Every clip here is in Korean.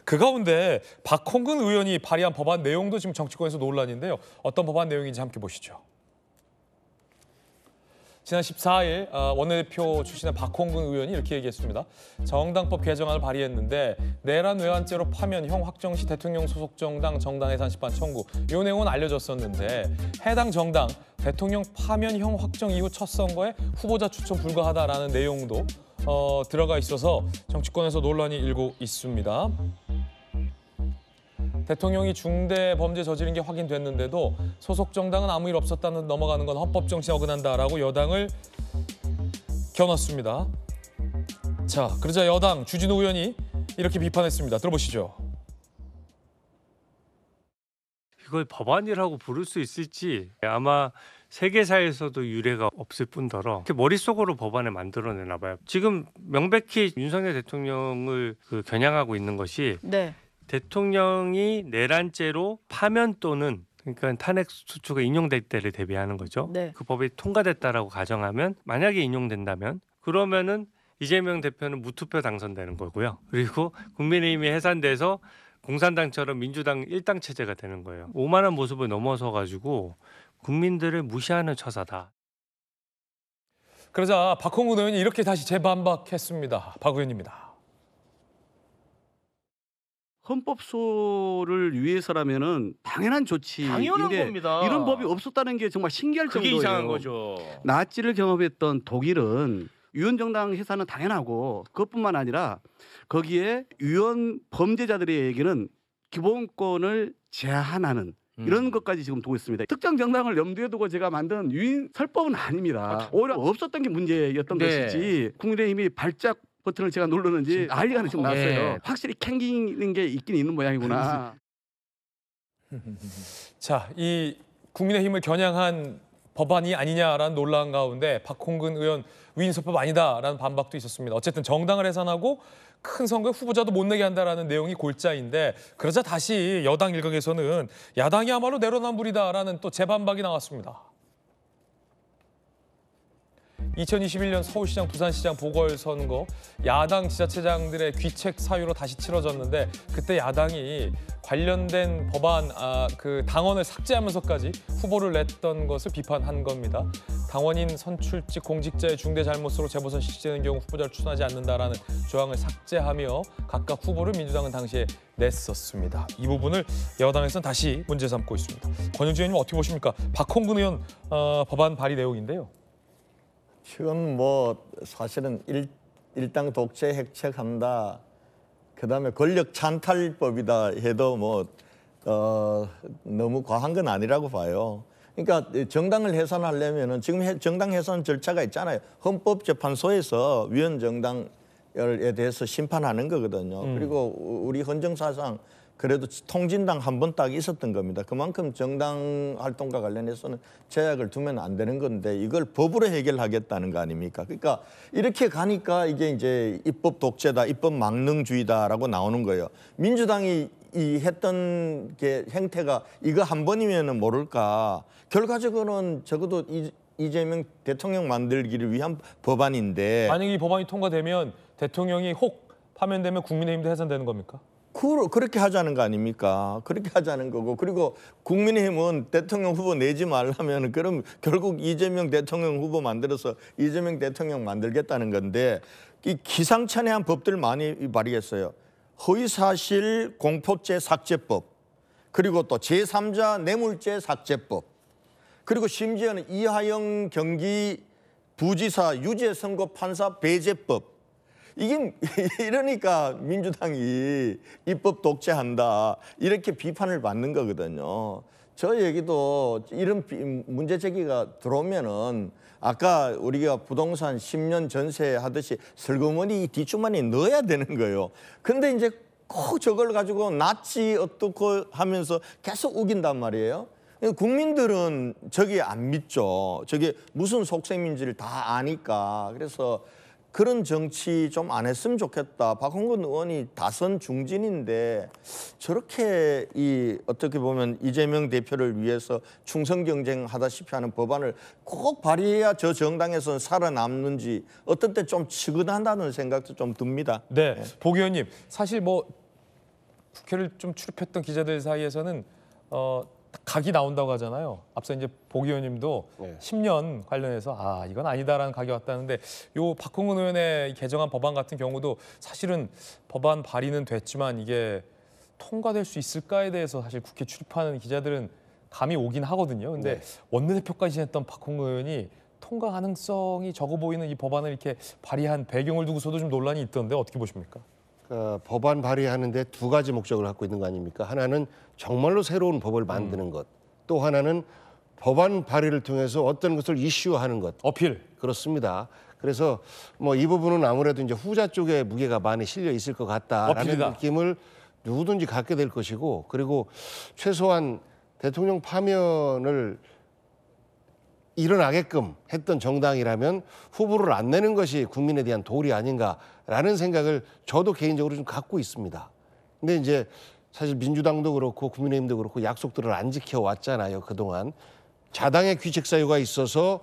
그 가운데 박홍근 의원이 발의한 법안 내용도 지금 정치권에서 논란인데요. 어떤 법안 내용인지 함께 보시죠. 지난 14일 원내대표 출신의 박홍근 의원이 이렇게 얘기했습니다. 정당법 개정안을 발의했는데 내란 외환죄로 파면형 확정 시 대통령 소속 정당 해산 심판 청구. 이 내용은 알려졌었는데 해당 정당 대통령 파면형 확정 이후 첫 선거에 후보자 추천 불가하다라는 내용도 들어가 있어서 정치권에서 논란이 일고 있습니다. 대통령이 중대 범죄 저지른 게 확인됐는데도 소속 정당은 아무 일 없었다는 넘어가는 건 헌법 정신에 어긋난다라고 여당을 겨눴습니다. 자, 그러자 여당 주진우 의원이 이렇게 비판했습니다. 들어보시죠. 이걸 법안이라고 부를 수 있을지 아마 세계사에서도 유례가 없을 뿐더러 머릿속으로 법안을 만들어내나 봐요. 지금 명백히 윤석열 대통령을 겨냥하고 있는 것이 네. 대통령이 내란죄로 파면 또는 그러니까 탄핵 소추가 인용될 때를 대비하는 거죠. 네. 그 법이 통과됐다라고 가정하면 만약에 인용된다면 그러면은 이재명 대표는 무투표 당선되는 거고요. 그리고 국민의힘이 해산돼서 공산당처럼 민주당 일당 체제가 되는 거예요. 오만한 모습을 넘어서 가지고 국민들을 무시하는 처사다. 그러자 박홍근 의원이 이렇게 다시 재반박했습니다. 박 의원입니다. 헌법소를 위해서라면은 당연한 조치인데 당연한 겁니다. 이런 법이 없었다는 게 정말 신기할 그게 정도예요. 이상한 거죠. 나치를 경험했던 독일은 유언정당 해산은 당연하고 그것뿐만 아니라 거기에 유언 범죄자들에게는 기본권을 제한하는 이런 것까지 지금 두고 있습니다. 특정 정당을 염두에 두고 제가 만든 유인 설법은 아닙니다. 오히려 없었던 게 문제였던 것이지 국민의힘이 발작 버튼을 제가 누르는지 난리가 지금 났어요. 예. 확실히 캥기는 게 있긴 있는 모양이구나. 자, 이 국민의힘을 겨냥한 법안이 아니냐라는 논란 가운데 박홍근 의원 위인설법 아니다라는 반박도 있었습니다. 어쨌든 정당을 해산하고 큰 선거에 후보자도 못 내게 한다라는 내용이 골자인데 그러자 다시 여당 일각에서는 야당이야말로 내로남불이다라는 또 재반박이 나왔습니다. 2021년 서울시장, 부산시장 보궐선거 야당 지자체장들의 귀책 사유로 다시 치러졌는데 그때 야당이 관련된 법안 그 당원을 삭제하면서까지 후보를 냈던 것을 비판한 겁니다. 당원인 선출직 공직자의 중대 잘못으로 재보선 실시되는 경우 후보자를 추천하지 않는다라는 조항을 삭제하며 각각 후보를 민주당은 당시에 냈었습니다. 이 부분을 여당에서는 다시 문제 삼고 있습니다. 권영주 의원님 어떻게 보십니까? 박홍근 의원 법안 발의 내용인데요. 지금 사실은 일당 독재 획책한다. 그다음에 권력 찬탈법이다 해도 너무 과한 건 아니라고 봐요. 그러니까 정당을 해산하려면은 지금 정당 해산 절차가 있잖아요. 헌법재판소에서 위헌정당에 대해서 심판하는 거거든요. 그리고 우리 헌정사상 그래도 통진당 한 번 딱 있었던 겁니다. 그만큼 정당 활동과 관련해서는 제약을 두면 안 되는 건데 이걸 법으로 해결하겠다는 거 아닙니까? 그러니까 이렇게 가니까 이게 이제 입법 독재다, 입법 망능주의다라고 나오는 거예요. 민주당이 했던 게 행태가 이거 한 번이면은 모를까. 결과적으로는 적어도 이재명 대통령 만들기를 위한 법안인데 만약에 이 법안이 통과되면 대통령이 혹 파면되면 국민의힘도 해산되는 겁니까? 그렇게 하자는 거 아닙니까? 그렇게 하자는 거고 그리고 국민의힘은 대통령 후보 내지 말라면 그럼 결국 이재명 대통령 후보 만들어서 이재명 대통령 만들겠다는 건데 이 기상천외한 법들 많이 발의했어요. 허위사실 공표죄 삭제법 그리고 또 제3자 뇌물죄 삭제법 그리고 심지어는 이하영 경기 부지사 유죄 선고 판사 배제법 이게 이러니까 민주당이 입법 독재한다 이렇게 비판을 받는 거거든요. 저 얘기도 이런 문제 제기가 들어오면은 아까 우리가 부동산 10년 전세 하듯이 슬그머니 뒷주머니에 넣어야 되는 거예요. 근데 이제 꼭 저걸 가지고 낫지 어떻고 하면서 계속 우긴단 말이에요. 국민들은 저게 안 믿죠. 저게 무슨 속셈인지를 다 아니까. 그래서 그런 정치 좀 안 했으면 좋겠다. 박홍근 의원이 다선 중진인데 저렇게 어떻게 보면 이재명 대표를 위해서 충성 경쟁하다시피 하는 법안을 꼭 발의해야 저 정당에서는 살아남는지 어떤 때 좀 치근하다는 생각도 좀 듭니다. 네, 복 의원님 사실 국회를 좀 출입했던 기자들 사이에서는 각이 나온다고 하잖아요. 앞서 이제 복 의원님도 네. 10년 관련해서 이건 아니다라는 각이 왔다는데 요 박홍근 의원의 개정안 법안 같은 경우도 사실은 법안 발의는 됐지만 이게 통과될 수 있을까에 대해서 사실 국회 출입하는 기자들은 감이 오긴 하거든요. 근데 네. 원내대표까지 지냈던 박홍근 의원이 통과 가능성이 적어 보이는 이 법안을 이렇게 발의한 배경을 두고서도 좀 논란이 있던데 어떻게 보십니까? 법안 발의하는데 두 가지 목적을 갖고 있는 거 아닙니까? 하나는 정말로 새로운 법을 만드는 것, 또 하나는 법안 발의를 통해서 어떤 것을 이슈화하는 것. 어필. 그렇습니다. 그래서 뭐 이 부분은 아무래도 이제 후자 쪽에 무게가 많이 실려 있을 것 같다라는 어필이다. 느낌을 누구든지 갖게 될 것이고, 그리고 최소한 대통령 파면을 일어나게끔 했던 정당이라면 후보를 안 내는 것이 국민에 대한 도리 아닌가라는 생각을 저도 개인적으로 좀 갖고 있습니다. 근데 이제 사실 민주당도 그렇고 국민의힘도 그렇고 약속들을 안 지켜왔잖아요, 그동안. 자당의 귀책 사유가 있어서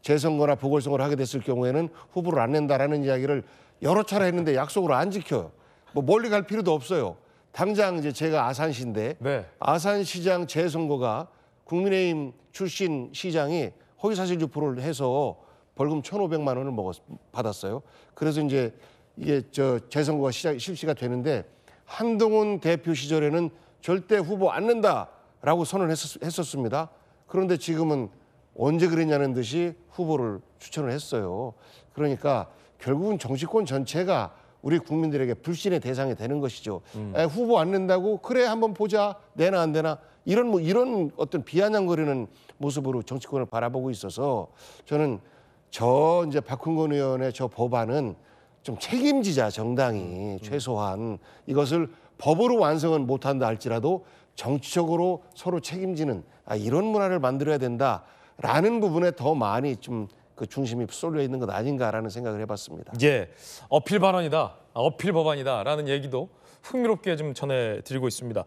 재선거나 보궐선거를 하게 됐을 경우에는 후보를 안 낸다라는 이야기를 여러 차례 했는데 약속을 안 지켜요. 뭐 멀리 갈 필요도 없어요. 당장 이제 제가 아산시인데 네. 아산시장 재선거가 국민의힘 출신 시장이 허위사실 유포를 해서 벌금 1,500만 원을 받았어요. 그래서 이제 이게 재선거가 실시가 되는데 한동훈 대표 시절에는 절대 후보 안 낸다라고 선언을 했었습니다. 그런데 지금은 언제 그랬냐는 듯이 후보를 추천을 했어요. 그러니까 결국은 정치권 전체가 우리 국민들에게 불신의 대상이 되는 것이죠. 후보 안 낸다고 그래 한번 보자 내나 안 되나 이런 어떤 비아냥거리는 모습으로 정치권을 바라보고 있어서 저는 이제 박홍근 의원의 저 법안은 좀 책임지자 정당이 최소한 이것을 법으로 완성은 못한다 할지라도 정치적으로 서로 책임지는 이런 문화를 만들어야 된다라는 부분에 더 많이 좀 그 중심이 쏠려 있는 것 아닌가라는 생각을 해봤습니다. 예, 어필 발언이다, 어필 법안이다라는 얘기도 흥미롭게 좀 전해드리고 있습니다.